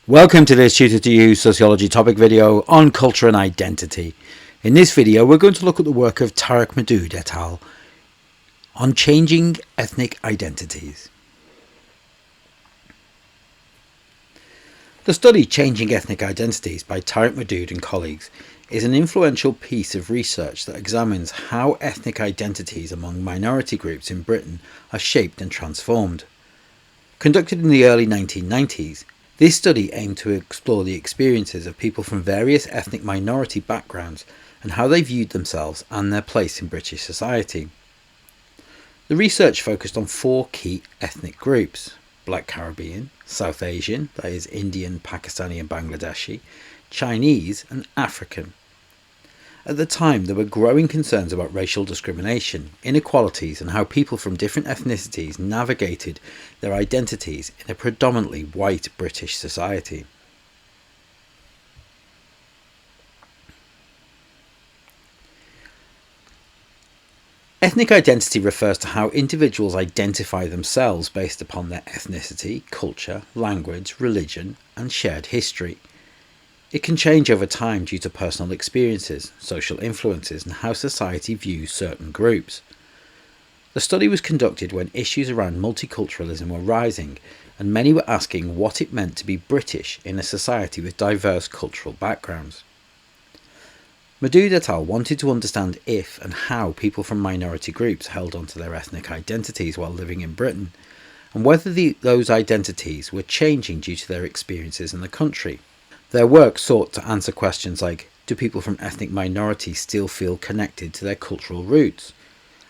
Welcome to this Tutor to You Sociology topic video on culture and identity. In this video we're going to look at the work of Modood et al. On changing ethnic identities. The study Changing Ethnic Identities by Modood and colleagues is an influential piece of research that examines how ethnic identities among minority groups in Britain are shaped and transformed. Conducted in the early 1990s, this study aimed to explore the experiences of people from various ethnic minority backgrounds and how they viewed themselves and their place in British society. The research focused on four key ethnic groups: Black Caribbean, South Asian, that is Indian, Pakistani and Bangladeshi, Chinese and African. At the time, there were growing concerns about racial discrimination, inequalities and how people from different ethnicities navigated their identities in a predominantly white British society. Ethnic identity refers to how individuals identify themselves based upon their ethnicity, culture, language, religion and shared history. It can change over time due to personal experiences, social influences and how society views certain groups. The study was conducted when issues around multiculturalism were rising and many were asking what it meant to be British in a society with diverse cultural backgrounds. Modood et al. Wanted to understand if and how people from minority groups held onto their ethnic identities while living in Britain, and whether those identities were changing due to their experiences in the country. Their work sought to answer questions like, do people from ethnic minorities still feel connected to their cultural roots?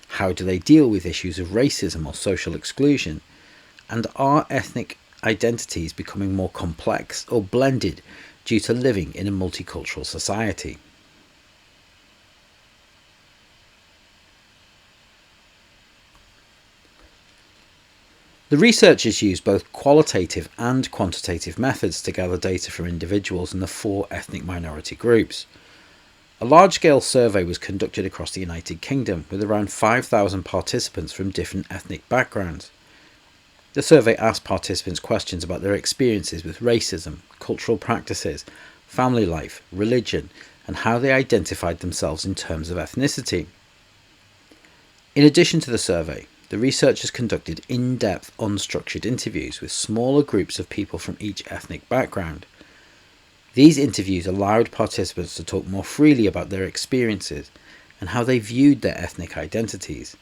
How do they deal with issues of racism or social exclusion? And are ethnic identities becoming more complex or blended due to living in a multicultural society? The researchers used both qualitative and quantitative methods to gather data from individuals in the four ethnic minority groups. A large-scale survey was conducted across the United Kingdom with around 5,000 participants from different ethnic backgrounds. The survey asked participants questions about their experiences with racism, cultural practices, family life, religion, and how they identified themselves in terms of ethnicity. In addition to the survey, the researchers conducted in-depth, unstructured interviews with smaller groups of people from each ethnic background. These interviews allowed participants to talk more freely about their experiences and how they viewed their ethnic identities.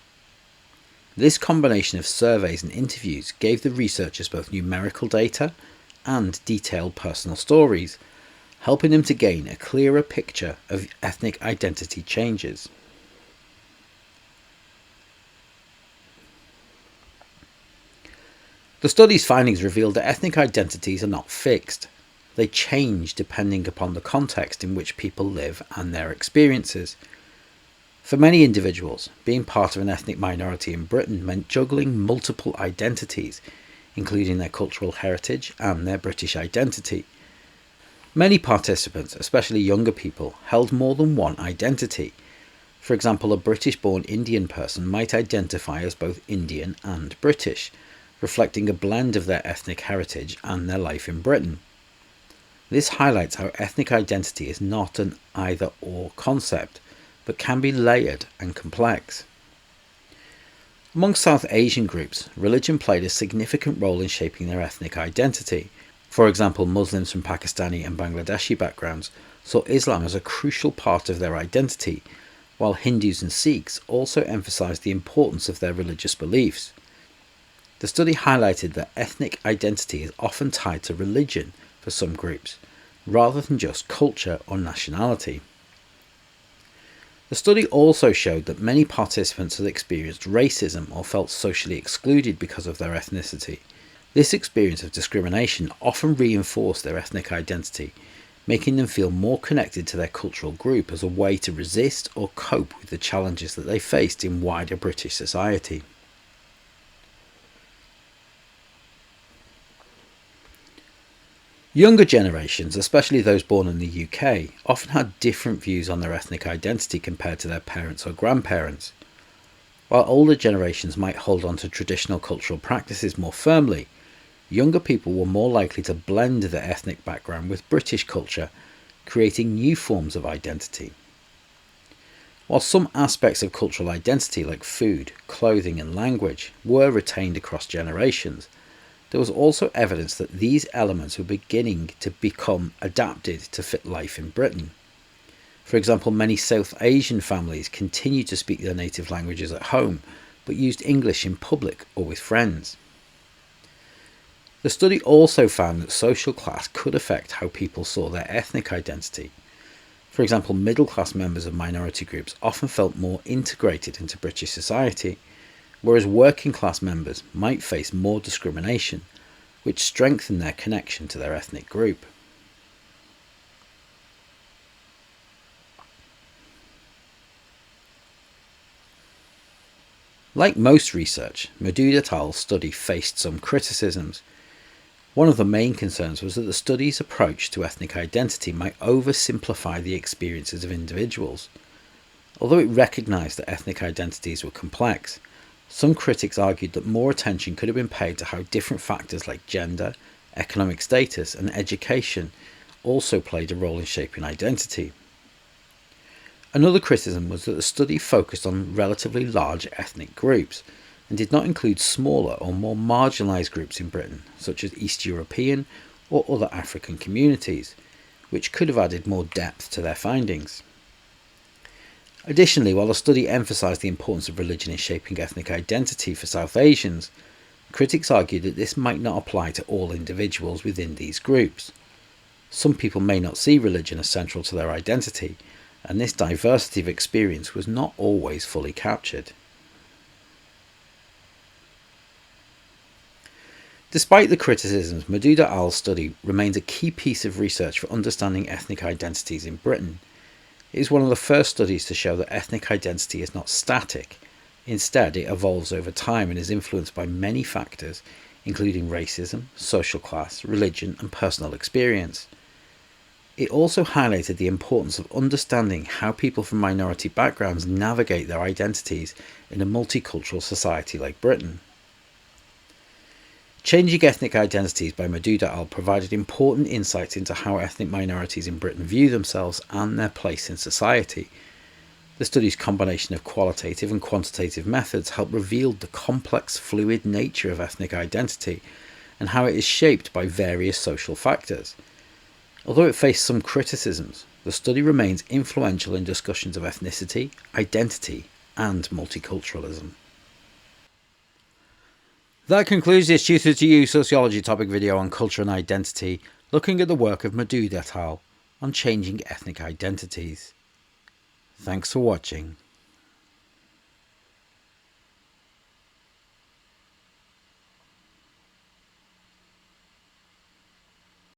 This combination of surveys and interviews gave the researchers both numerical data and detailed personal stories, helping them to gain a clearer picture of ethnic identity changes. The study's findings revealed that ethnic identities are not fixed. They change depending upon the context in which people live and their experiences. For many individuals, being part of an ethnic minority in Britain meant juggling multiple identities, including their cultural heritage and their British identity. Many participants, especially younger people, held more than one identity. For example, a British-born Indian person might identify as both Indian and British, reflecting a blend of their ethnic heritage and their life in Britain. This highlights how ethnic identity is not an either-or concept, but can be layered and complex. Among South Asian groups, religion played a significant role in shaping their ethnic identity. For example, Muslims from Pakistani and Bangladeshi backgrounds saw Islam as a crucial part of their identity, while Hindus and Sikhs also emphasized the importance of their religious beliefs. The study highlighted that ethnic identity is often tied to religion for some groups, rather than just culture or nationality. The study also showed that many participants had experienced racism or felt socially excluded because of their ethnicity. This experience of discrimination often reinforced their ethnic identity, making them feel more connected to their cultural group as a way to resist or cope with the challenges that they faced in wider British society. Younger generations, especially those born in the UK, often had different views on their ethnic identity compared to their parents or grandparents. While older generations might hold on to traditional cultural practices more firmly, younger people were more likely to blend their ethnic background with British culture, creating new forms of identity. While some aspects of cultural identity like food, clothing and language were retained across generations, there was also evidence that these elements were beginning to become adapted to fit life in Britain. For example, many South Asian families continued to speak their native languages at home, but used English in public or with friends. The study also found that social class could affect how people saw their ethnic identity. For example, middle-class members of minority groups often felt more integrated into British society, whereas working-class members might face more discrimination, which strengthened their connection to their ethnic group. Like most research, Modood et al.'s study faced some criticisms. One of the main concerns was that the study's approach to ethnic identity might oversimplify the experiences of individuals. Although it recognised that ethnic identities were complex, some critics argued that more attention could have been paid to how different factors like gender, economic status and education also played a role in shaping identity. Another criticism was that the study focused on relatively large ethnic groups and did not include smaller or more marginalised groups in Britain, such as East European or other African communities, which could have added more depth to their findings. Additionally, while the study emphasised the importance of religion in shaping ethnic identity for South Asians, critics argued that this might not apply to all individuals within these groups. Some people may not see religion as central to their identity, and this diversity of experience was not always fully captured. Despite the criticisms, Modood et al.'s study remains a key piece of research for understanding ethnic identities in Britain. It is one of the first studies to show that ethnic identity is not static. Instead, it evolves over time and is influenced by many factors, including racism, social class, religion, and personal experience. It also highlighted the importance of understanding how people from minority backgrounds navigate their identities in a multicultural society like Britain. Changing Ethnic Identities by Modood et al. Provided important insights into how ethnic minorities in Britain view themselves and their place in society. The study's combination of qualitative and quantitative methods helped reveal the complex, fluid nature of ethnic identity and how it is shaped by various social factors. Although it faced some criticisms, the study remains influential in discussions of ethnicity, identity, and multiculturalism. That concludes this Tutor to You sociology topic video on culture and identity, looking at the work of Modood et al. On changing ethnic identities. Thanks for watching.